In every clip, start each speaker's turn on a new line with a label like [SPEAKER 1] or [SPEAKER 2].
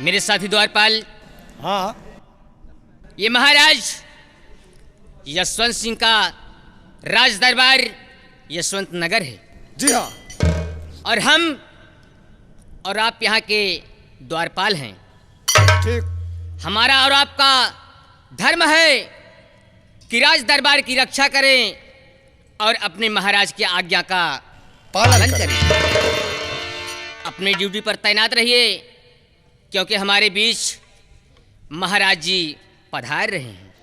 [SPEAKER 1] मेरे साथी द्वारपाल,
[SPEAKER 2] हाँ,
[SPEAKER 1] ये महाराज यशवंत सिंह का राज दरबार यशवंत नगर है।
[SPEAKER 2] जी हाँ।
[SPEAKER 1] और हम और आप यहाँ के द्वारपाल हैं।
[SPEAKER 2] ठीक।
[SPEAKER 1] हमारा और आपका धर्म है कि राज दरबार की रक्षा करें और अपने महाराज की आज्ञा का पालन करें। अपनी ड्यूटी पर तैनात रहिए, क्योंकि हमारे बीच महाराज जी पधार रहे हैं।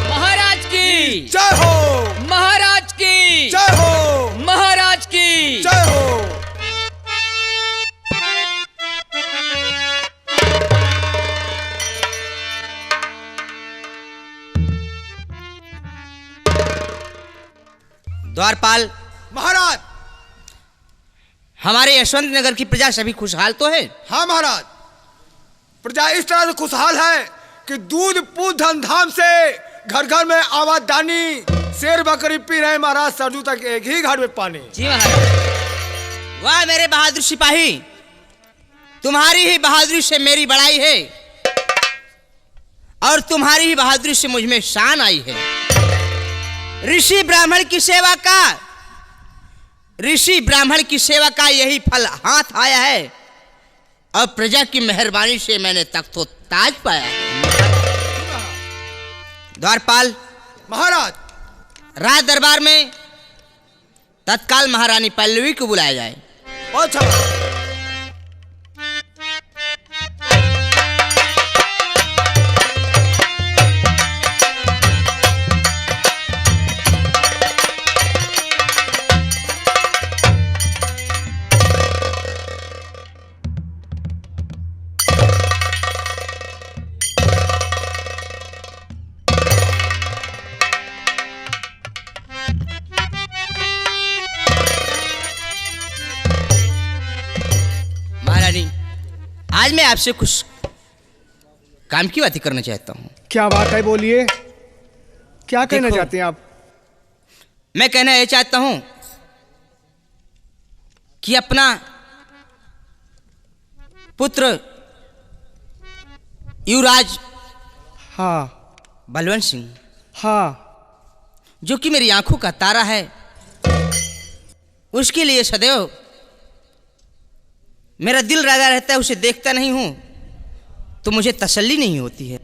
[SPEAKER 1] महाराज की
[SPEAKER 2] जय हो,
[SPEAKER 1] महाराज की
[SPEAKER 2] जय हो,
[SPEAKER 1] महाराज की
[SPEAKER 2] जय हो।
[SPEAKER 3] द्वारपाल
[SPEAKER 2] महाराज।
[SPEAKER 3] हमारे यशवंत नगर की प्रजा सभी खुशहाल तो है?
[SPEAKER 2] हाँ महाराज, प्रजा इस तरह से खुशहाल है कि दूध पूत धन धाम से घर घर में आवादानी, शेर बकरी पी रहे महाराज, सरजू तक एक ही घर में पानी।
[SPEAKER 1] जी महाराज।
[SPEAKER 3] वाह मेरे बहादुर सिपाही, तुम्हारी ही बहादुरी से मेरी बड़ाई है और तुम्हारी ही बहादुरी से मुझ में शान आई है। ऋषि ब्राह्मण की सेवा का यही फल हाथ आया है और प्रजा की मेहरबानी से मैंने तख्तो ताज पाया है। द्वारपाल
[SPEAKER 2] महाराज,
[SPEAKER 3] राज दरबार में तत्काल महारानी पल्लवी को बुलाया जाए।
[SPEAKER 2] अच्छा।
[SPEAKER 3] आज मैं आपसे कुछ काम की बातें करना चाहता हूँ।
[SPEAKER 4] क्या बात है, बोलिए। क्या कहना
[SPEAKER 3] देखो,
[SPEAKER 4] चाहते हैं आप?
[SPEAKER 3] मैं कहना यह चाहता हूँ कि अपना पुत्र युवराज
[SPEAKER 4] हाँ
[SPEAKER 3] बलवंत सिंह,
[SPEAKER 4] हाँ,
[SPEAKER 3] जो कि मेरी आंखों का तारा है, उसके लिए सदैव मेरा दिल लगा रहता है। उसे देखता नहीं हूं तो मुझे तसल्ली नहीं होती है।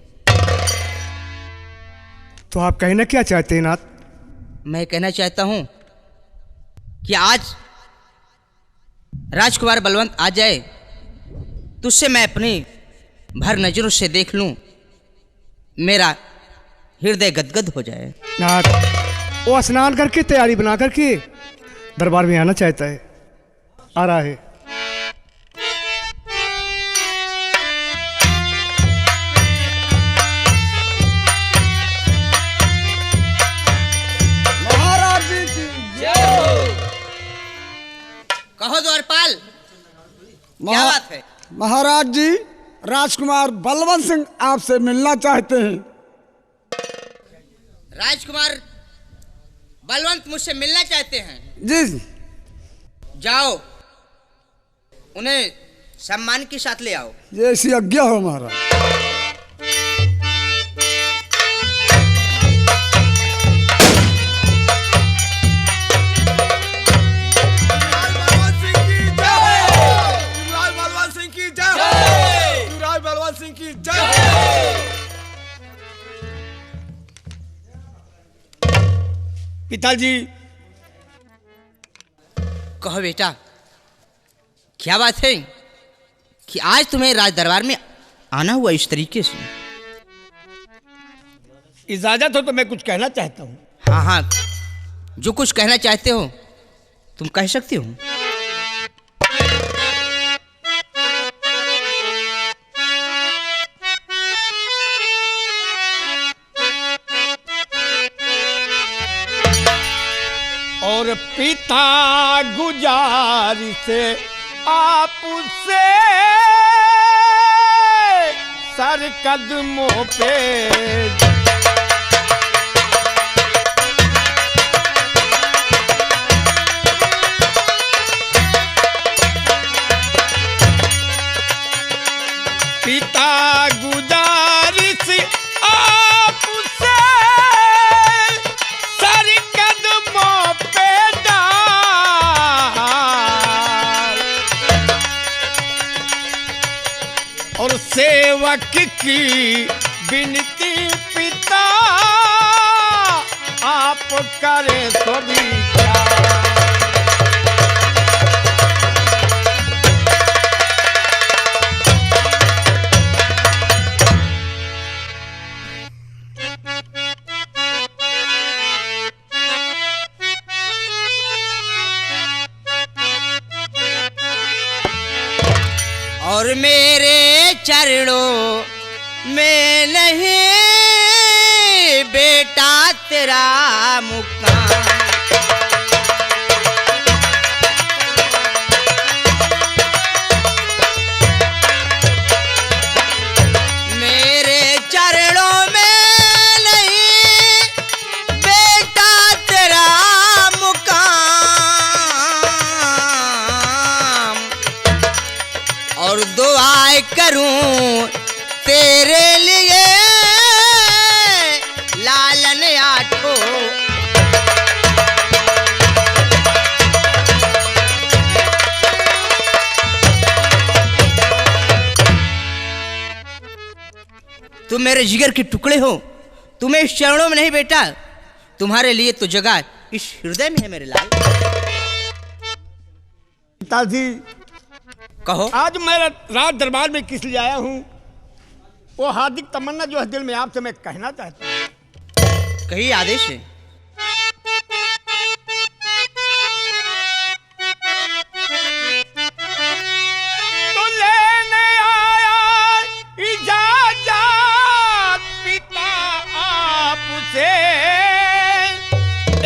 [SPEAKER 4] तो आप कहना क्या चाहते हैं नाथ?
[SPEAKER 3] मैं कहना चाहता हूं कि आज राजकुमार बलवंत आ जाए तो उससे मैं अपनी भर नजरों से देख लूं, मेरा हृदय गदगद हो जाए।
[SPEAKER 4] नाथ, वो स्नान करके तैयारी बना करके दरबार में आना चाहता है। आ रहा है।
[SPEAKER 3] कहो द्वारपाल, क्या बात है?
[SPEAKER 5] महाराज जी, राजकुमार बलवंत सिंह आपसे मिलना चाहते हैं।
[SPEAKER 3] राजकुमार बलवंत मुझसे मिलना चाहते हैं?
[SPEAKER 5] जी।
[SPEAKER 3] जाओ, उन्हें सम्मान के साथ ले आओ।
[SPEAKER 5] जैसी आज्ञा हो महाराज।
[SPEAKER 2] पिताजी।
[SPEAKER 3] कहो बेटा, क्या बात है कि आज तुम्हें राज दरबार में आना हुआ इस तरीके से?
[SPEAKER 2] इजाजत हो तो मैं कुछ कहना चाहता हूँ।
[SPEAKER 3] हाँ हाँ, जो कुछ कहना चाहते हो तुम कह सकते हो।
[SPEAKER 2] और पिता गुजारिश आपसे सर कदमों पे। पिता गुजारिश आपसे सर कदमों पे डाल, और सेवक की विनती पिता आप करें स्वीकार।
[SPEAKER 3] और मेरे चरणों में नहीं बेटा तेरा मुकाम, मेरे चरणों में नहीं बेटा तेरा मुकाम, और दुआएं करूं तेरे लिए लालन आठो। तुम मेरे जिगर के टुकड़े हो, तुम्हें इस चरणों में नहीं बेटा, तुम्हारे लिए तो जगह इस हृदय में है मेरे लाल।
[SPEAKER 2] पिताजी
[SPEAKER 3] कहो।
[SPEAKER 2] आज मैं राज दरबार में किस लिए आया हूँ, वो हार्दिक तमन्ना जो है दिल में आपसे मैं कहना चाहता हूँ।
[SPEAKER 3] कही आदेश है।
[SPEAKER 2] तो लेने आया इजाजत पिता आपसे,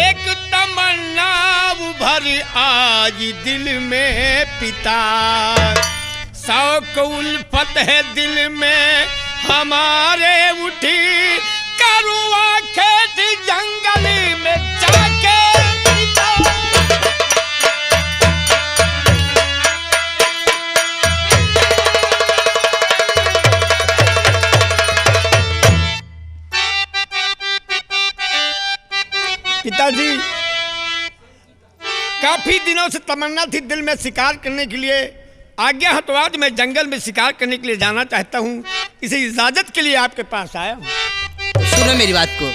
[SPEAKER 2] एक तमन्ना उभरी आज दिल में पिता। शौक उल्फत है दिल में हमारे उठी, करुआ खेत जंगल में जाके पिता। पिताजी काफी दिनों से तमन्ना थी दिल में शिकार करने के लिए, आज्ञा है तो आज मैं जंगल में शिकार करने के लिए जाना चाहता हूँ, इसे इजाजत के लिए आपके पास आया हूँ।
[SPEAKER 3] सुनो मेरी बात को।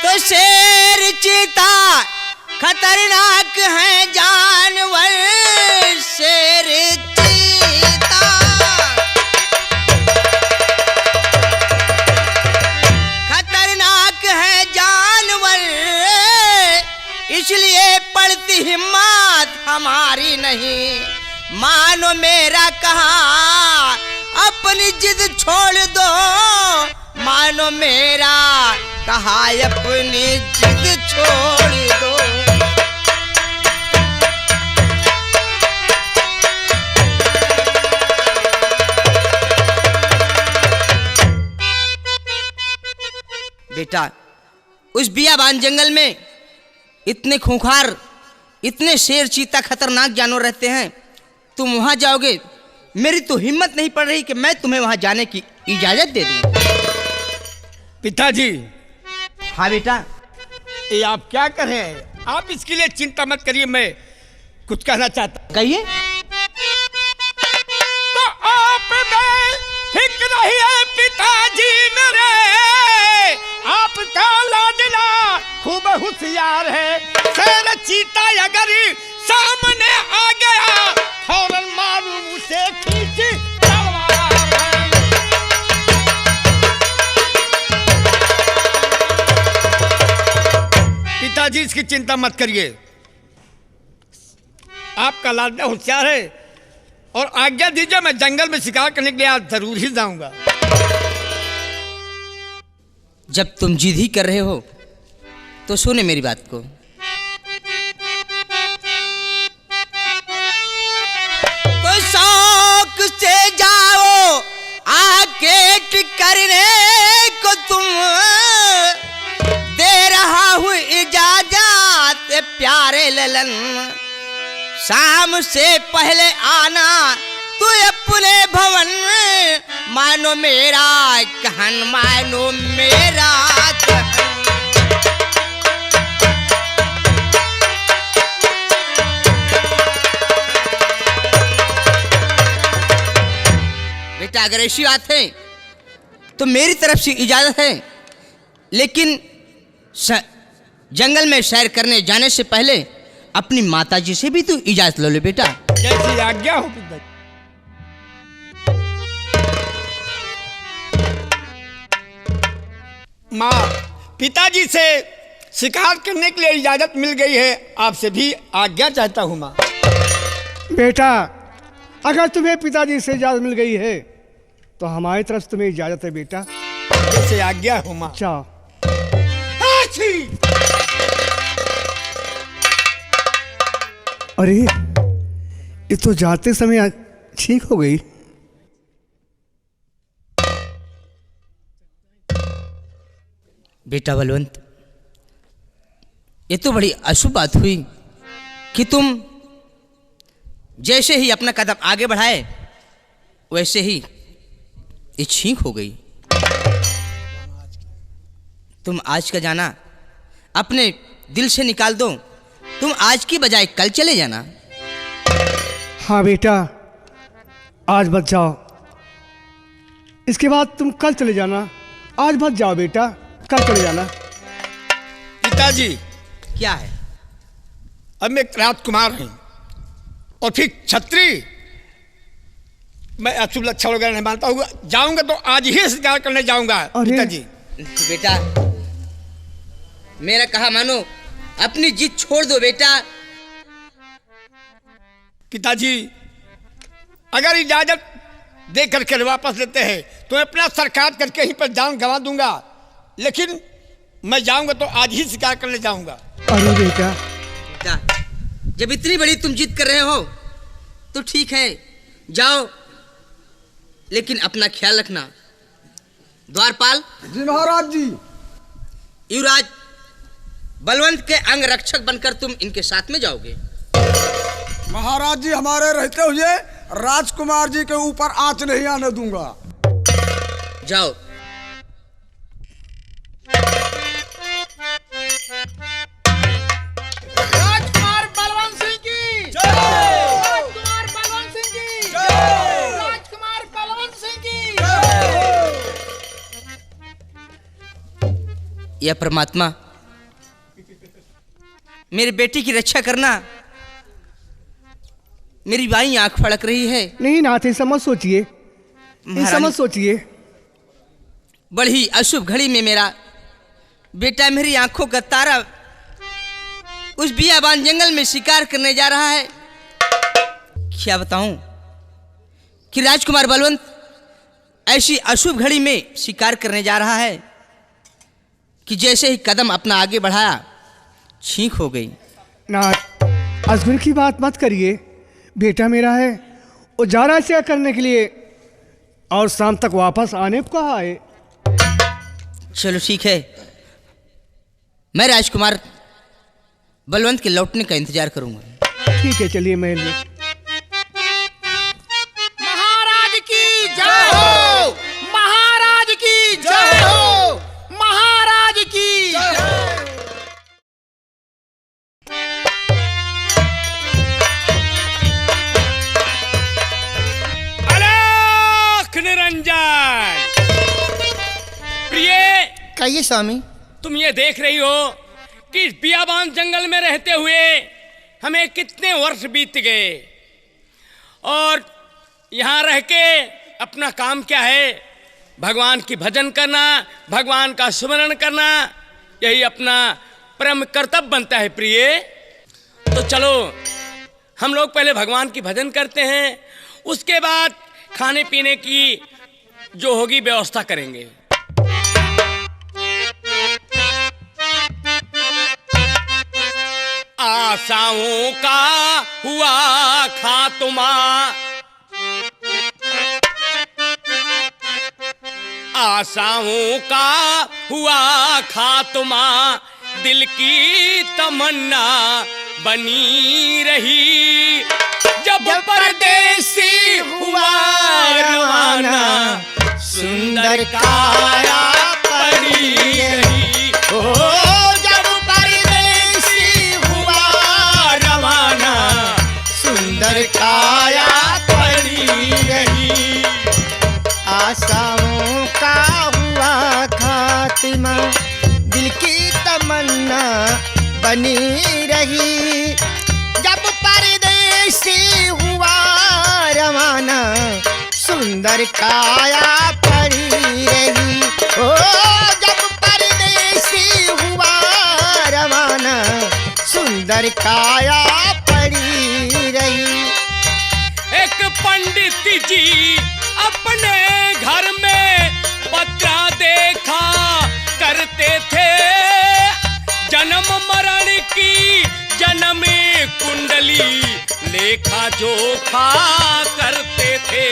[SPEAKER 3] तो शेर चीता खतरनाक है जानवर, शेर चीता खतरनाक है जानवर, इसलिए पड़ती हिम्मत हमारी नहीं। मानो मेरा कहा अपनी जिद छोड़ दो, मानो मेरा कहा अपनी जिद छोड़ दो। बेटा उस बियाबान जंगल में इतने खूंखार, इतने शेर चीता खतरनाक जानवर रहते हैं, तुम वहां जाओगे, मेरी तो हिम्मत नहीं पड़ रही कि मैं तुम्हें वहां जाने की इजाजत दे दूं।
[SPEAKER 2] पिताजी
[SPEAKER 3] हाँ बेटा।
[SPEAKER 2] ये आप क्या कर रहे हैं, आप इसके लिए चिंता मत करिए, मैं कुछ कहना चाहता हूं।
[SPEAKER 3] कहिए।
[SPEAKER 2] तो आप बेफिक्र रहिए पिताजी मेरे, आपका लाडला खूब होशियार है। शेर चीता अगर सामने आ गया फौरन मारूं उसे खींची तलवार है। पिताजी इसकी चिंता मत करिए, आपका लाडला होशियार है, और आज्ञा दीजिए मैं जंगल में शिकार करने के लिए आज जरूर ही जाऊंगा।
[SPEAKER 3] जब तुम जिद ही कर रहे हो तो सुने मेरी बात को। तो ललन, शाम से पहले आना तू अपने भवन, मानो मेरा कहन, मानो मेरा कहन। बेटा अगर ऐसी बात है तो मेरी तरफ से इजाजत है, लेकिन जंगल में सैर करने जाने से पहले अपनी माताजी से भी तू इजाजत लो ले बेटा।
[SPEAKER 5] जैसी आज्ञा हो पिताजी। माँ, पिताजी से शिकार करने के लिए इजाजत मिल गई है, आपसे भी आज्ञा चाहता हूँ माँ।
[SPEAKER 4] बेटा अगर तुम्हें पिताजी से इजाजत मिल गई है तो हमारी तरफ से तुम्हें इजाजत है बेटा।
[SPEAKER 5] जैसे आज्ञा हो माँ।
[SPEAKER 4] जाओ। अरे ये तो जाते समय ठीक हो गई।
[SPEAKER 3] बेटा बलवंत, ये तो बड़ी अशुभ बात हुई कि तुम जैसे ही अपना कदम आगे बढ़ाए वैसे ही ये छींक हो गई। तुम आज का जाना अपने दिल से निकाल दो, तुम आज की बजाय कल चले जाना।
[SPEAKER 4] हाँ बेटा आज मत जाओ, इसके बाद तुम कल चले जाना। आज मत जाओ बेटा, कल चले जाना।
[SPEAKER 5] पिताजी
[SPEAKER 3] क्या है?
[SPEAKER 5] अब मैं एक राजकुमार हूँ और फिर छत्री, मैं अशुभ लक्षण वगैरह नहीं मानता हूँ। जाऊंगा तो आज ही शिकार करने जाऊंगा पिताजी।
[SPEAKER 3] बेटा मेरा कहा मानो, अपनी जिद छोड़ दो बेटा।
[SPEAKER 5] पिताजी अगर इजाजत दे करके वापस लेते हैं तो मैं अपना सर काट करके यहीं पर जान गंवा दूंगा, लेकिन मैं जाऊंगा तो आज ही शिकार करने जाऊंगा।
[SPEAKER 4] अरे बेटा
[SPEAKER 3] बेटा जब इतनी बड़ी तुम जिद कर रहे हो तो ठीक है जाओ, लेकिन अपना ख्याल रखना। द्वारपाल
[SPEAKER 5] जी महाराज जी।
[SPEAKER 3] युवराज बलवंत के अंग रक्षक बनकर तुम इनके साथ में जाओगे।
[SPEAKER 5] महाराज जी हमारे रहते हुए राजकुमार जी के ऊपर आंच नहीं आने दूंगा।
[SPEAKER 3] जाओ।
[SPEAKER 5] राजकुमार बलवंत सिंह की जय। राजकुमार बलवंत सिंह की जय। राजकुमार बलवंत सिंह की जय।
[SPEAKER 3] यह परमात्मा मेरी बेटी की रक्षा करना। मेरी बाई आंख फड़क रही है।
[SPEAKER 4] नहीं नाथ ऐसा मत सोचिए, ऐसा मत सोचिए।
[SPEAKER 3] बड़ी अशुभ घड़ी में मेरा बेटा मेरी आंखों का तारा उस बियाबान जंगल में शिकार करने जा रहा है। क्या बताऊं कि राजकुमार बलवंत ऐसी अशुभ घड़ी में शिकार करने जा रहा है कि जैसे ही कदम अपना आगे बढ़ाया छींक हो गई।
[SPEAKER 4] नाथ अजगर की बात मत करिए, बेटा मेरा है, वो जा रहा है सेवा करने के लिए और शाम तक वापस आने को कहा है।
[SPEAKER 3] चलो ठीक है, मैं राजकुमार बलवंत के लौटने का इंतजार करूंगा।
[SPEAKER 4] ठीक है चलिए महल में।
[SPEAKER 6] महाराज की जय हो, महाराज की जय हो, महाराज की जय हो।
[SPEAKER 1] अलख निरंजन। प्रिय
[SPEAKER 3] कहिए स्वामी।
[SPEAKER 1] तुम ये देख रही हो कि इस बियाबान जंगल में रहते हुए हमें कितने वर्ष बीत गए और यहाँ रह के अपना काम क्या है? भगवान की भजन करना, भगवान का स्मरण करना, यही अपना परम कर्तव्य बनता है प्रिय। तो चलो हम लोग पहले भगवान की भजन करते हैं, उसके बाद खाने पीने की जो होगी व्यवस्था करेंगे। आशाओं का हुआ खात्मा, आशाओं का हुआ खात्मा, दिल की तमन्ना बनी रही। जब परदेसी हुआ रवाना सुंदर काया पड़ी रही।
[SPEAKER 6] ओ जब परदेसी हुआ रवाना सुंदर काया पड़ी रही। आशाओं का हुआ खात्मा दिल की तमन्ना बनी रही। जब परदेसी हुआ रवाना सुंदर काया पड़ी रही। ओ जब परदेसी हुआ रवाना सुंदर काया पड़ी रही।
[SPEAKER 1] एक पंडित जी अपने घर में पत्रा देखा करते थे। जन्म मरण की जन्म कुंडली लेखा जोखा करते थे।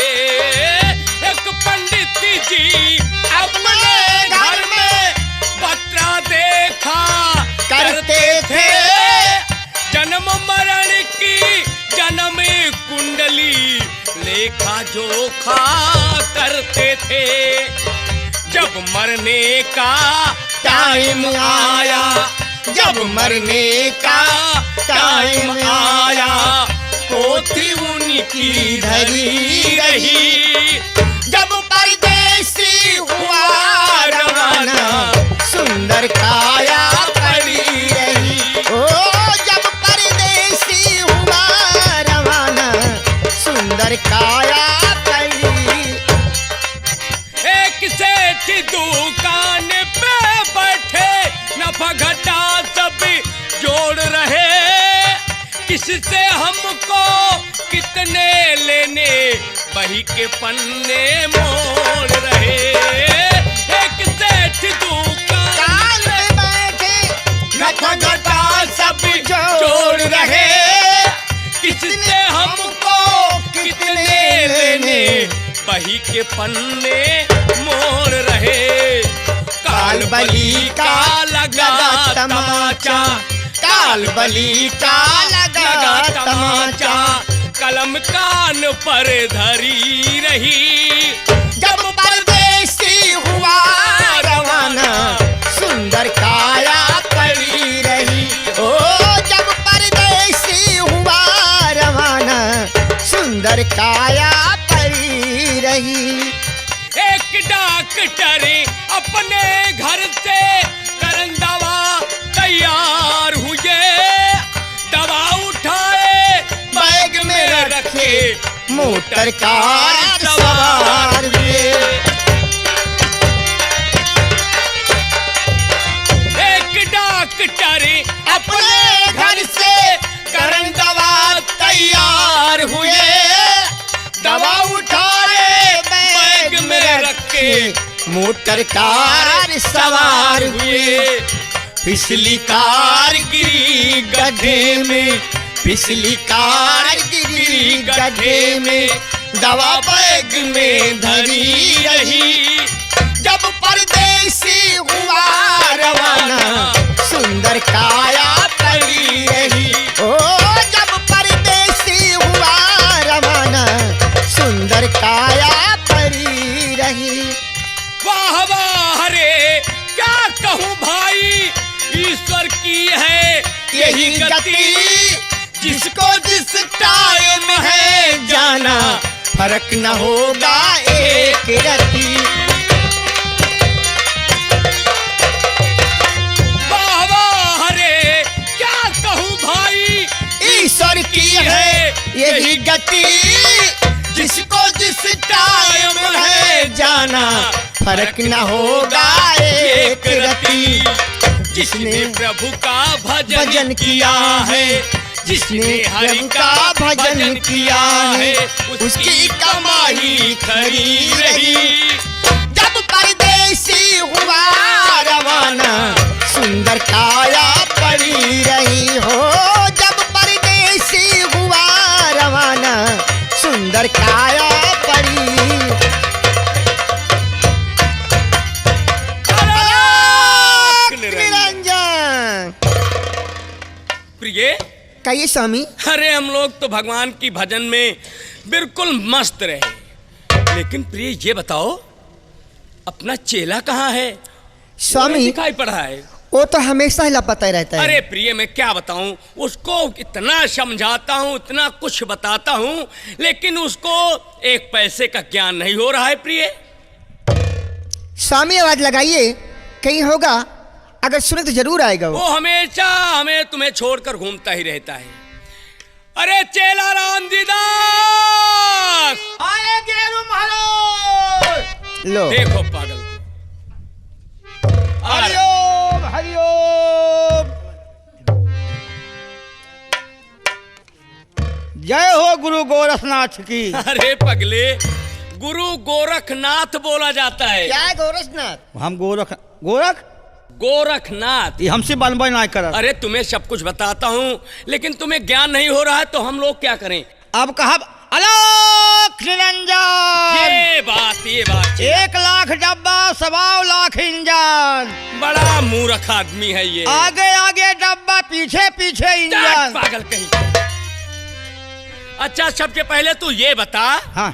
[SPEAKER 1] एक पंडित जी अपने घर में पत्रा देखा करते थे। जन्म मरण की जन्म कुंडली लेखा जोखा करते थे। जब मरने का टाइम आया, जब मरने का टाइम आया, पोथी उनकी धरी रही।
[SPEAKER 6] जब परदेसी हुआ रवाना सुंदर काया पड़ी रही। ओ जब परदेसी हुआ रवाना सुंदर काया पड़ी।
[SPEAKER 1] एक सेठ दुकान पे बैठे नफा घाटा सब जोड़ रहे। किससे हमको कितने लेने बही के पन्ने मोड़ रहे। एक सेठ दुकान
[SPEAKER 6] में बैठे
[SPEAKER 1] नफा घाटा सब जोड़ रहे। किससे हमको कितने लेने बही के पन्ने मोड़ रहे। काल बली का लगा तमाचा, काल बली का लगा तमाचा, कलम कान पर धरी रही।
[SPEAKER 6] जब परदेसी हुआ रवाना सुंदर काया पड़ी रही। ओ जब परदेसी हुआ रवाना सुंदर काया पड़ी रही।
[SPEAKER 1] एक डॉक्टर अपने घर से करन दवा तैयार हुए। दवा उठाए बैग में रखे
[SPEAKER 6] मोटर कार सवार हुए।
[SPEAKER 1] एक डॉक्टर अपने घर से करन दवा तैयार हुए। दवा उठाए बैग में रखे
[SPEAKER 6] मोटर कार सवार हुए।
[SPEAKER 1] फिसली कार गिरी गड्ढे में, फिसली कार गिरी गड्ढे में, दवा बैग में धरी रही।
[SPEAKER 6] जब परदेसी हुआ रवाना सुंदर काया पड़ी रही। ओ जब परदेसी हुआ रवाना सुंदर काया पड़ी रही।
[SPEAKER 1] वाह वाह रे क्या कहूँ भाई, ईश्वर की है यही गति। जिसको जिस टाइम है जाना,
[SPEAKER 6] फर्क न होगा एक रति।
[SPEAKER 1] वाह वाह रे क्या कहूँ भाई,
[SPEAKER 6] ईश्वर की है यही गति।
[SPEAKER 1] जिसको जिस टाइम है जाना,
[SPEAKER 6] फर्क न होगा एक रति।
[SPEAKER 1] जिसने प्रभु का भजन किया है, जिसने हरि का भजन किया है, उसकी कमाई खरी रही।
[SPEAKER 6] जब परदेसी हुआ रवाना सुंदर काया पड़ी रही। हो जब परदेसी हुआ रवाना सुंदर काया पड़ी।
[SPEAKER 1] निरंजन प्रिय
[SPEAKER 6] कहिए स्वामी।
[SPEAKER 5] अरे हम लोग तो भगवान की भजन में बिल्कुल मस्त रहे, लेकिन प्रिय ये बताओ अपना चेला कहाँ है?
[SPEAKER 6] स्वामी
[SPEAKER 5] दिखाई पड़ा है।
[SPEAKER 6] वो तो हमेशा ही लापता रहता है।
[SPEAKER 5] अरे प्रिय मैं क्या बताऊं, उसको इतना समझाता हूं, इतना कुछ बताता हूं, लेकिन उसको एक पैसे का ज्ञान नहीं हो रहा है प्रिय।
[SPEAKER 6] स्वामी आवाज लगाइए, कहीं होगा, अगर सुने तो जरूर आएगा
[SPEAKER 5] वो हमेशा हमें तुम्हें छोड़कर घूमता ही रहता है। अरे चेला रामजी दास
[SPEAKER 3] आए गेरू महाराज।
[SPEAKER 6] लो
[SPEAKER 5] देखो पागल को। आ रहा है।
[SPEAKER 3] हरिओम हरिओम। जय हो गुरु गोरखनाथ की।
[SPEAKER 5] अरे पगले, गुरु गोरखनाथ बोला जाता है।
[SPEAKER 6] क्या है गोरखनाथ?
[SPEAKER 3] हम गोरख गोरख
[SPEAKER 5] गोरखनाथ।
[SPEAKER 3] ये हमसे बनबन ना कर।
[SPEAKER 5] अरे तुम्हें सब कुछ बताता हूँ, लेकिन तुम्हें ज्ञान नहीं हो रहा है, तो हम लोग क्या करें?
[SPEAKER 3] अब कहा अलख निरंजन।
[SPEAKER 5] ये बात
[SPEAKER 3] 1 लाख डब्बा 1.25 लाख इंजन।
[SPEAKER 5] बड़ा मूर्ख आदमी है ये।
[SPEAKER 3] आगे आगे डब्बा पीछे पीछे इंजन।
[SPEAKER 5] पागल कहीं। अच्छा सबसे पहले तू ये बता
[SPEAKER 3] हाँ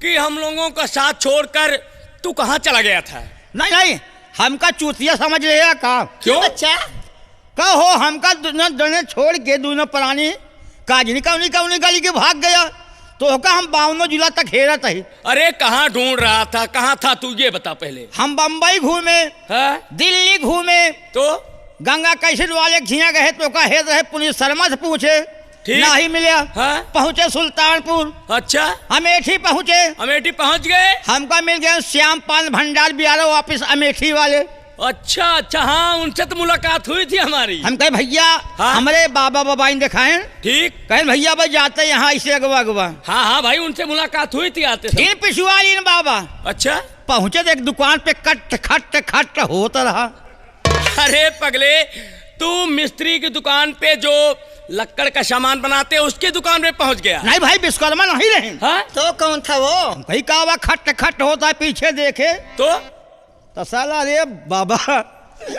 [SPEAKER 5] कि हम लोगों का साथ छोड़कर तू कहाँ चला गया था?
[SPEAKER 3] नहीं हमका चूतिया समझ रहे का?
[SPEAKER 5] क्यों?
[SPEAKER 6] बच्चा
[SPEAKER 3] कहो हमका दोनों छोड़ के दोनों प्राणी काजनी कवनी गली के भाग गया, तो का हम 52 जिला तक हेरत है।
[SPEAKER 5] अरे कहाँ ढूंढ रहा था, कहाँ था तू ये बता पहले।
[SPEAKER 3] हम बम्बई घूमे,
[SPEAKER 5] हाँ?
[SPEAKER 3] दिल्ली घूमे,
[SPEAKER 5] तो
[SPEAKER 3] गंगा कैसे वाले झिया गए तो का हेत रहे, पुलिस शर्मा से पूछे
[SPEAKER 5] ठीक।
[SPEAKER 3] नहीं मिला।
[SPEAKER 5] हाँ?
[SPEAKER 3] पहुंचे सुल्तानपुर,
[SPEAKER 5] अच्छा
[SPEAKER 3] अमेठी पहुंचे,
[SPEAKER 5] अमेठी पहुंच गए।
[SPEAKER 3] हमका मिल गए श्याम पान भंडार बिहार वापिस अमेठी वाले।
[SPEAKER 5] अच्छा हाँ, उनसे तो मुलाकात हुई थी हमारी।
[SPEAKER 3] हम कहे भैया
[SPEAKER 5] हाँ?
[SPEAKER 3] हमारे बाबा बाबाइन दिखाएं।
[SPEAKER 5] ठीक।
[SPEAKER 3] कहे भैया भाई जाते यहाँ ऐसे अगवा
[SPEAKER 5] हाँ भाई, उनसे मुलाकात हुई थी आते समय।
[SPEAKER 3] इन पिछुआ इन बाबा
[SPEAKER 5] अच्छा
[SPEAKER 3] पहुंचे तो एक दुकान पे कट खट होता रहा।
[SPEAKER 5] अरे पगले, तू मिस्त्री की दुकान पे जो लक्कड़ का सामान बनाते हैं उसकी दुकान पे पहुंच गया?
[SPEAKER 3] नहीं भाई विश्वकर्मा नहीं रहे।
[SPEAKER 5] हाँ?
[SPEAKER 6] तो कौन था वो?
[SPEAKER 3] कहीं कहा खट होता है, पीछे देखे तो साला रे बाबा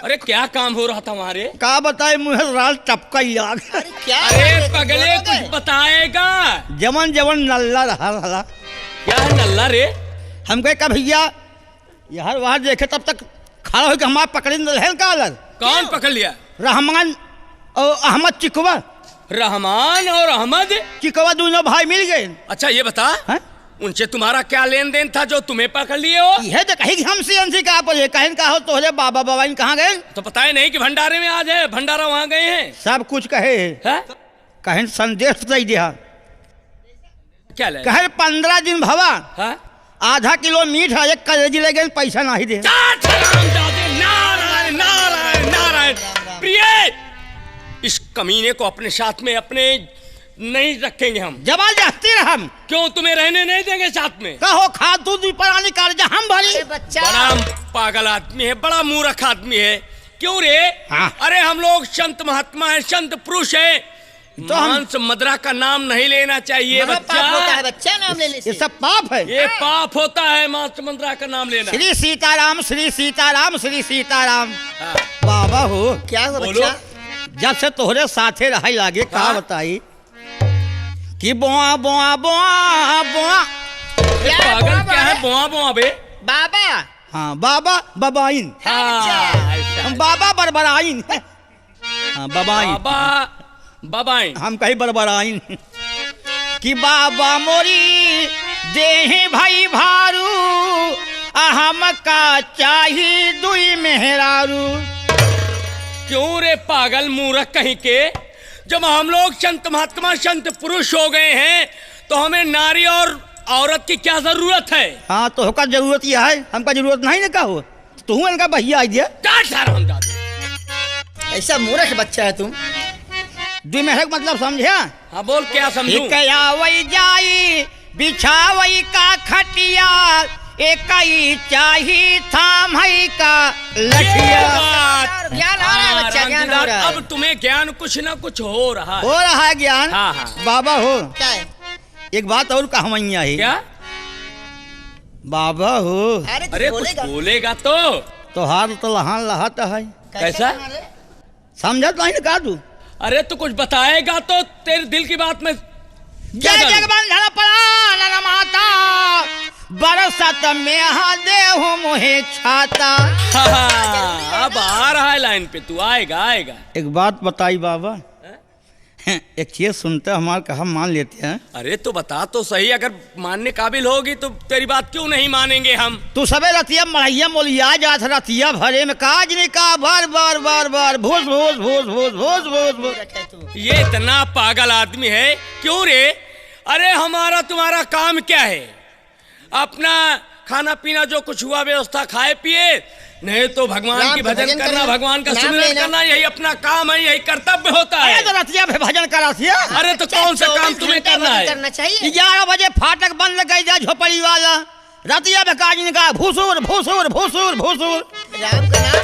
[SPEAKER 5] अरे क्या काम हो रहा था वहाँ रे?
[SPEAKER 3] का बताए मुझे राल टपका ही आग।
[SPEAKER 6] क्या
[SPEAKER 5] अरे पगले कुछ बताएगा?
[SPEAKER 3] जवन नल्ला रहा।
[SPEAKER 5] क्या है नल्ला रे?
[SPEAKER 3] हम कहे का भैया यार वहां देखे तब तक खड़ा हो के हमारा पकड़ी का अलग।
[SPEAKER 5] कौन पकड़ लिया?
[SPEAKER 3] रहमान और अहमद चिकवा।
[SPEAKER 5] रहमान और अहमद
[SPEAKER 3] चिकवा दोनों भाई मिल गए।
[SPEAKER 5] अच्छा ये बता
[SPEAKER 3] हैं?
[SPEAKER 5] उनसे तुम्हारा क्या लेन देन था जो तुम्हें पकड़ लिए हो?
[SPEAKER 3] यह तो कहीं हमसे अंसी कहा पर कहीं कहा तोहरे बाबा बाबा कहाँ गए?
[SPEAKER 5] तो पता ही नहीं कि भंडारे में आज है, भंडारा वहाँ गए हैं।
[SPEAKER 3] सब कुछ कहे
[SPEAKER 5] है?
[SPEAKER 3] कहीं संदेश दे दिया।
[SPEAKER 5] क्या ले?
[SPEAKER 3] कहे 15 दिन भवा
[SPEAKER 5] हाँ?
[SPEAKER 3] आधा किलो मीठ है, एक कलेजी ले गए, पैसा नहीं दे।
[SPEAKER 5] नारायण नारायण नारायण। प्रिय, इस कमीने को अपने साथ में अपने नहीं रखेंगे हम।
[SPEAKER 3] जबरदस्ती हम
[SPEAKER 5] क्यों? तुम्हें रहने नहीं देंगे साथ में।
[SPEAKER 3] कहो खा तू पुरानी कर्जा हम भरी।
[SPEAKER 5] बड़ा पागल आदमी है, बड़ा मूर्ख आदमी है। क्यों रे?
[SPEAKER 3] हाँ।
[SPEAKER 5] अरे हम लोग संत महात्मा है, संत पुरुष है,
[SPEAKER 3] तो हम
[SPEAKER 5] मांस मदरा का नाम नहीं लेना चाहिए बच्चा।
[SPEAKER 6] बच्चा नाम ले
[SPEAKER 3] ये सब पाप है।
[SPEAKER 5] ये पाप होता है मांस मदरा का नाम लेना।
[SPEAKER 3] श्री सीताराम श्री सीताराम श्री सीताराम।
[SPEAKER 5] हाँ।
[SPEAKER 3] बाबा हो
[SPEAKER 6] क्या हुआ
[SPEAKER 5] बोलो।
[SPEAKER 6] बच्चा?
[SPEAKER 3] जब से तोहरे साथे रह लागे का
[SPEAKER 5] हाँ?
[SPEAKER 3] बताई कि बोआ बोआ बोआ बोआ।
[SPEAKER 5] ये पागल क्या है? बुआ बुआ बे।
[SPEAKER 6] बाबा
[SPEAKER 3] हाँ बाबा बबाइन।
[SPEAKER 5] हाँ, ऐसा
[SPEAKER 3] हम
[SPEAKER 5] है।
[SPEAKER 3] बाबा बरबराइन। हाँ बबाइन।
[SPEAKER 5] बाबा बाबाइन।
[SPEAKER 3] हम कहीं बरबराइन कि बाबा मोरी देहि भाई भारू हम का चाही दुई मेहरारू।
[SPEAKER 5] क्यों रे पागल मूर्ख कहीं के? जब हम लोग संत महात्मा संत पुरुष हो गए हैं तो हमें नारी और औरत की क्या जरूरत है?
[SPEAKER 3] हाँ तो होकर जरूरत यह है, हमका जरूरत नहीं ना कहो। तू इनका भैया आई दिया।
[SPEAKER 6] ऐसा मूर्ख बच्चा है तुम।
[SPEAKER 3] दुई मेहर मतलब समझा?
[SPEAKER 5] हाँ बोल क्या समझूं?
[SPEAKER 3] वही जाई बिछावई का खटिया एक ही चाही थाम है का लठिया।
[SPEAKER 6] ज्ञान आ रहा है बच्चा, ज्ञान हो रहा है।
[SPEAKER 5] अब तुम्हें ज्ञान कुछ ना कुछ हो रहा है।
[SPEAKER 3] हो रहा है ज्ञान।
[SPEAKER 5] हाँ, हाँ।
[SPEAKER 3] बाबा हो
[SPEAKER 6] क्या है?
[SPEAKER 3] एक बात और कहवैया है।
[SPEAKER 5] क्या?
[SPEAKER 3] बाबा हो
[SPEAKER 5] अरे कुछ बोलेगा तो।
[SPEAKER 3] तो हाथ तो लहान लहाता है।
[SPEAKER 5] कैसा?
[SPEAKER 3] समझत नहीं का तू?
[SPEAKER 1] अरे तू कुछ बताएगा तो तेरे दिल की बात में क्या
[SPEAKER 6] जय
[SPEAKER 1] करूं?
[SPEAKER 6] जगबंधन प्राण माता बरसत में देहु मोहे छाता।
[SPEAKER 1] हाँ, अब आ रहा है लाइन पे, तू आएगा आएगा।
[SPEAKER 6] एक बात बताई बाबा, एक चीज सुनते हमारे कहा मान लेते हैं।
[SPEAKER 1] अरे तो बता तो सही, अगर मानने काबिल होगी तो तेरी बात क्यों नहीं मानेंगे हम।
[SPEAKER 6] तू सबे रतिया मढ़ैया मोलिया जात रतिया भरे में काज नहीं का बार बार बार बार भूस भूस भूस भूस भूस भूस भूस।
[SPEAKER 1] ये इतना पागल आदमी है क्यों रे? अरे हमारा तुम्हारा काम क्या है? अपना खाना पीना जो कुछ हुआ व्यवस्था खाए पिए, नहीं तो भगवान की भजन करना, भगवान का सुमिरन करना, यही अपना काम है, यही कर्तव्य होता है।
[SPEAKER 6] तो रतिया में भजन करा थिया।
[SPEAKER 1] अरे तो कौन सा काम तुम्हें करना है?
[SPEAKER 6] 11 बजे फाटक बंद कर दिया झोपड़ी वाला, रतिया में काज नहीं का भूसुर भूसुर भूसुर भूसुर।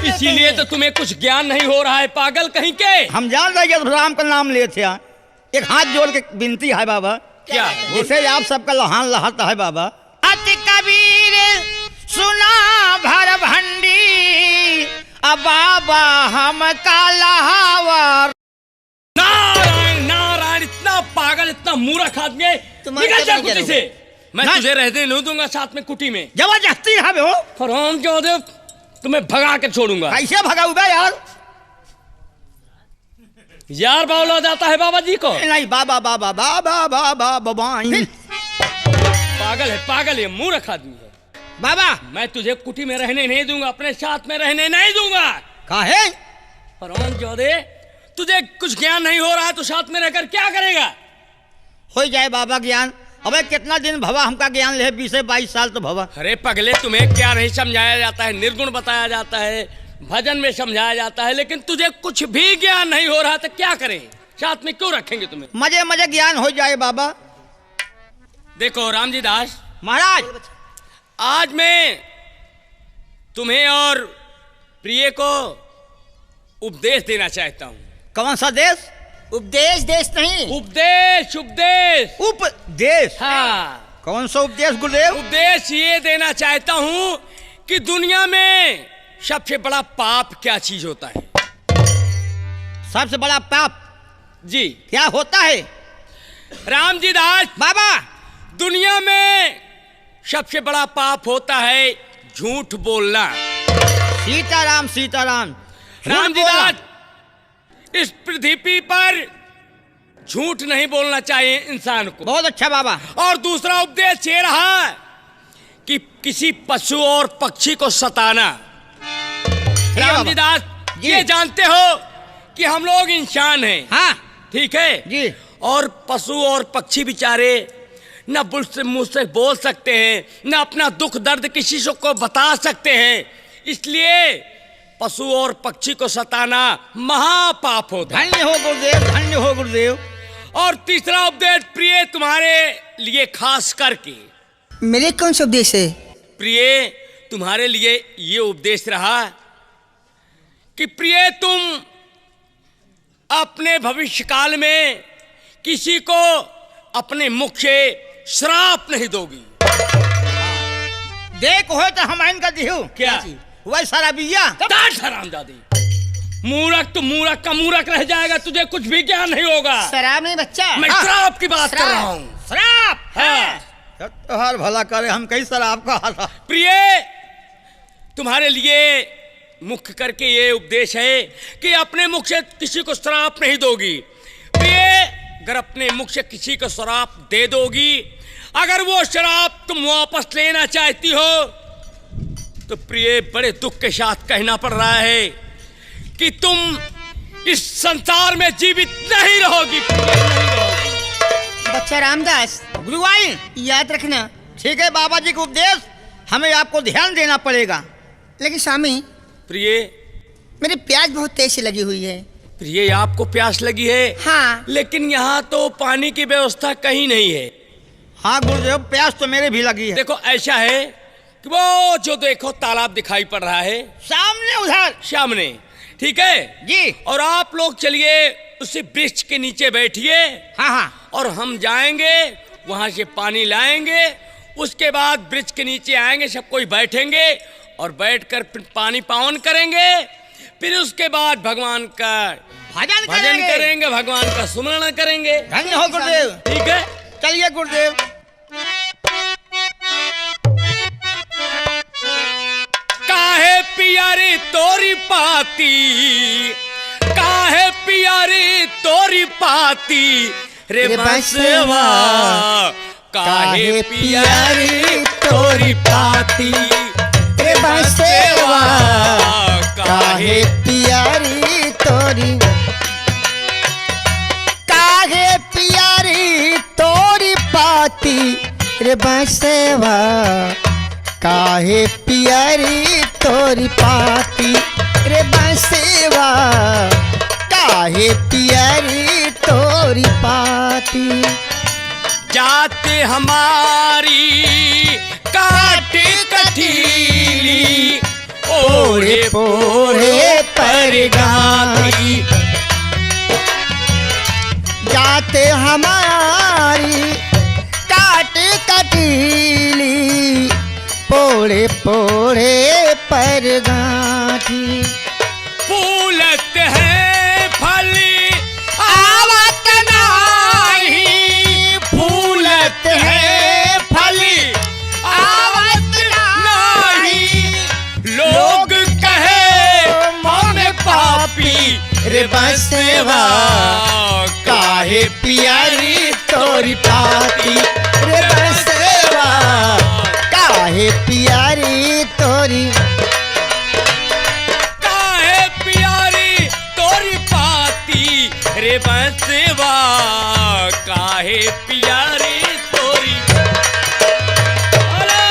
[SPEAKER 1] इसीलिए तो तुम्हें कुछ ज्ञान नहीं हो रहा है, पागल कहीं के।
[SPEAKER 6] हम जान रहे हैं राम का नाम ले थे। एक हाथ जोड़ के विनती है बाबा,
[SPEAKER 1] क्या?
[SPEAKER 6] जिसे आप सबका लहान लहाता है बाबा। अति कबीर सुना भर भंडी, अब बाबा हम कालावर।
[SPEAKER 1] नारायण नारायण, इतना पागल इतना मूर्ख आदमी है, निकल जा कुटी से। मैं तुझे रहने नहीं दूंगा साथ में कुटी में।
[SPEAKER 6] जबरदस्ती है हो
[SPEAKER 1] हरामजादे, तुम्हें भगा के छोड़ूंगा।
[SPEAKER 6] कैसे भगाऊगा यार?
[SPEAKER 1] यार बावला जाता है बाबा जी को।
[SPEAKER 6] नहीं बाबा बाबा बाबा बाबा बाबा
[SPEAKER 1] पागल है मूर्ख आदमी है।
[SPEAKER 6] बाबा
[SPEAKER 1] मैं तुझे कुटी में रहने नहीं दूंगा, अपने साथ में रहने नहीं दूंगा।
[SPEAKER 6] काहे?
[SPEAKER 1] हरामजादे, तुझे कुछ ज्ञान नहीं हो रहा है तो साथ में रहकर क्या करेगा?
[SPEAKER 6] हो जाए बाबा ज्ञान। अबे कितना दिन भवा हमका ज्ञान ले, 20-22 साल तो भवा।
[SPEAKER 1] अरे पगले, तुम्हें क्या नहीं समझाया जाता है? निर्गुण बताया जाता है, भजन में समझाया जाता है, लेकिन तुझे कुछ भी ज्ञान नहीं हो रहा तो क्या करें? साथ में क्यों रखेंगे तुम्हें?
[SPEAKER 6] मजे मजे ज्ञान हो जाए बाबा।
[SPEAKER 1] देखो रामजी दास
[SPEAKER 6] महाराज,
[SPEAKER 1] आज मैं तुम्हें और प्रिय को उपदेश देना चाहता हूँ।
[SPEAKER 6] कौन सा देश?
[SPEAKER 3] उपदेश देश नहीं,
[SPEAKER 1] उपदेश उपदेश।
[SPEAKER 6] उपदेश?
[SPEAKER 1] हाँ,
[SPEAKER 6] कौन सा उपदेश गुरुदेव?
[SPEAKER 1] उपदेश ये देना चाहता हूँ कि दुनिया में सबसे बड़ा पाप क्या चीज होता है?
[SPEAKER 6] सबसे बड़ा पाप
[SPEAKER 1] जी
[SPEAKER 6] क्या होता है?
[SPEAKER 1] रामजी दास
[SPEAKER 6] बाबा,
[SPEAKER 1] दुनिया में सबसे बड़ा पाप होता है झूठ बोलना।
[SPEAKER 6] सीताराम सीताराम।
[SPEAKER 1] रामजी दास, इस पृथ्वी पर झूठ नहीं बोलना चाहिए इंसान को।
[SPEAKER 6] बहुत अच्छा बाबा।
[SPEAKER 1] और दूसरा उपदेश ये रहा कि किसी पशु और पक्षी को सताना। रामजी दास, ये जानते हो कि हम लोग इंसान हैं।
[SPEAKER 6] हाँ
[SPEAKER 1] ठीक है
[SPEAKER 6] जी।
[SPEAKER 1] और पशु और पक्षी बेचारे न मुझसे बोल सकते हैं, न अपना दुख दर्द किसी को बता सकते हैं, इसलिए पशु और पक्षी को सताना महापाप होता है।
[SPEAKER 6] धन्य हो गुरुदेव, धन्य हो गुरुदेव।
[SPEAKER 1] और तीसरा उपदेश प्रिय तुम्हारे लिए खास करके।
[SPEAKER 3] मेरे कौन सा उपदेश है?
[SPEAKER 1] प्रिय तुम्हारे लिए ये उपदेश रहा कि प्रिय तुम अपने भविष्य काल में किसी को अपने मुख से श्राप नहीं दोगी।
[SPEAKER 6] देख हो तो हम इनका दिहू
[SPEAKER 1] क्या?
[SPEAKER 6] वही सारा बिया
[SPEAKER 1] हरामजादी, मूर्ख तो मूर्ख का मूर्ख रह जाएगा, तुझे कुछ भी ज्ञान नहीं होगा।
[SPEAKER 3] शराब नहीं बच्चा,
[SPEAKER 1] मैं श्राप की बात कर रहा हूँ।
[SPEAKER 6] शराब।
[SPEAKER 1] हाँ।
[SPEAKER 6] तोहार भला करे, हम कई शराब का हाल।
[SPEAKER 1] प्रिय तुम्हारे लिए मुख्य करके ये उपदेश है कि अपने मुख से किसी को श्राप नहीं दोगी। प्रिय, अगर अपने मुख से किसी को श्राप दे दोगी, अगर वो शराब तुम वापस लेना चाहती हो तो प्रिय बड़े दुख के साथ कहना पड़ रहा है कि तुम इस संसार में जीवित नहीं रहोगी।
[SPEAKER 3] बच्चा रामदास,
[SPEAKER 6] गुरुवाई
[SPEAKER 3] याद रखना।
[SPEAKER 6] ठीक है बाबा जी का उपदेश, हमें आपको ध्यान देना पड़ेगा।
[SPEAKER 3] लेकिन स्वामी,
[SPEAKER 1] प्रिय,
[SPEAKER 3] मेरी प्यास बहुत तेज से लगी हुई है।
[SPEAKER 1] प्रिय आपको प्यास लगी है?
[SPEAKER 3] हाँ।
[SPEAKER 1] लेकिन यहाँ तो पानी की व्यवस्था कहीं नहीं है।
[SPEAKER 6] हाँ गुरुदेव, प्यास तो मेरे भी लगी है।
[SPEAKER 1] देखो ऐसा है कि वो जो देखो तालाब दिखाई पड़ रहा है
[SPEAKER 6] सामने उधर
[SPEAKER 1] सामने, ठीक है
[SPEAKER 6] जी।
[SPEAKER 1] और आप लोग चलिए उसी वृक्ष के नीचे बैठिए।
[SPEAKER 6] हाँ हाँ।
[SPEAKER 1] और हम जाएंगे वहां से पानी लाएंगे, उसके बाद वृक्ष के नीचे आएंगे, सब कोई बैठेंगे और बैठकर फिर पानी पावन करेंगे।
[SPEAKER 7] फिर उसके बाद भगवान का
[SPEAKER 6] भजन
[SPEAKER 7] भजन करेंगे, भगवान का सुमरण करेंगे।
[SPEAKER 6] धन्य हो गुरुदेव।
[SPEAKER 7] ठीक है,
[SPEAKER 6] चलिए गुरुदेव।
[SPEAKER 7] काहे पियारी तोरी पाती, काहे पियारी तोरी पाती रे बंसवा, काहे पियारी तोरी पाती रे बंसवा, काहे
[SPEAKER 3] प्यारी तोरी, काहे प्यारी तोरी पाती रे बंसवा, काहे प्यारी तोरी पाती रे बंसवा, काहे प्यारी तोरी पाती।
[SPEAKER 7] जाते हमारी काट कठीली ओढ़े पोढ़े पर गाती,
[SPEAKER 3] जाते हमारी काट कटीली पोड़े पोड़े पर गाठी।
[SPEAKER 7] फूलत है फल आवत नाही, फूलत है फल आवत नाही, लोग कहे मम पापी रे बंसवा, काहे पियारी तोरी पाती
[SPEAKER 3] रे बंसवा, काहे प्यारी तोरी,
[SPEAKER 7] काहे पियारी तोरी पाती रे बंसवा, काहे पियारी तोरी। अरे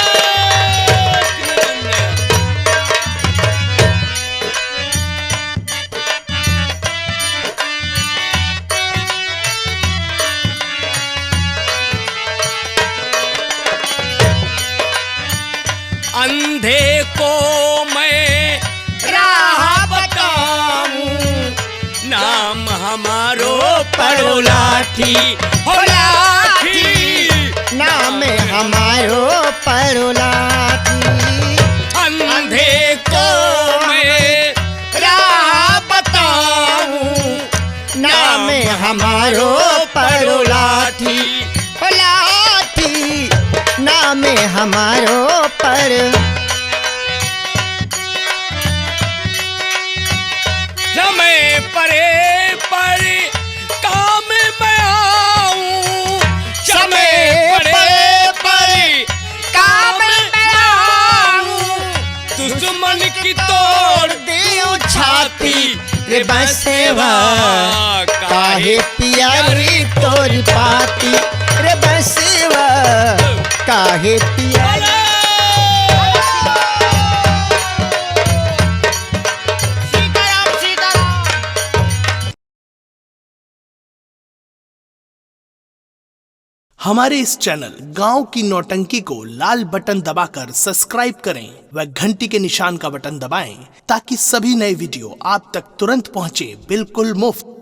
[SPEAKER 7] कृष्ण। अंधे को मैं राह बताऊं, नाम हमारो पड़ो लाठी, हो लाठी,
[SPEAKER 3] नाम हमारो पड़ोलाठी।
[SPEAKER 7] अंधे को मैं राह बताऊं,
[SPEAKER 3] नाम हमारो पड़ोलाठी, लाठी, नाम हमारो पर।
[SPEAKER 7] समय परे पर काम में आऊं, समय परे पर काम में आऊं, दुश्मन की तोड़
[SPEAKER 3] दियो छाती
[SPEAKER 7] रे बंसवा,
[SPEAKER 3] काहे प्यारी तोरी पाती रे बंसवा, काहे प्यारी।
[SPEAKER 8] हमारे इस चैनल गांव की नौटंकी को लाल बटन दबाकर सब्सक्राइब करें व घंटी के निशान का बटन दबाएं ताकि सभी नए वीडियो आप तक तुरंत पहुंचे, बिल्कुल मुफ्त।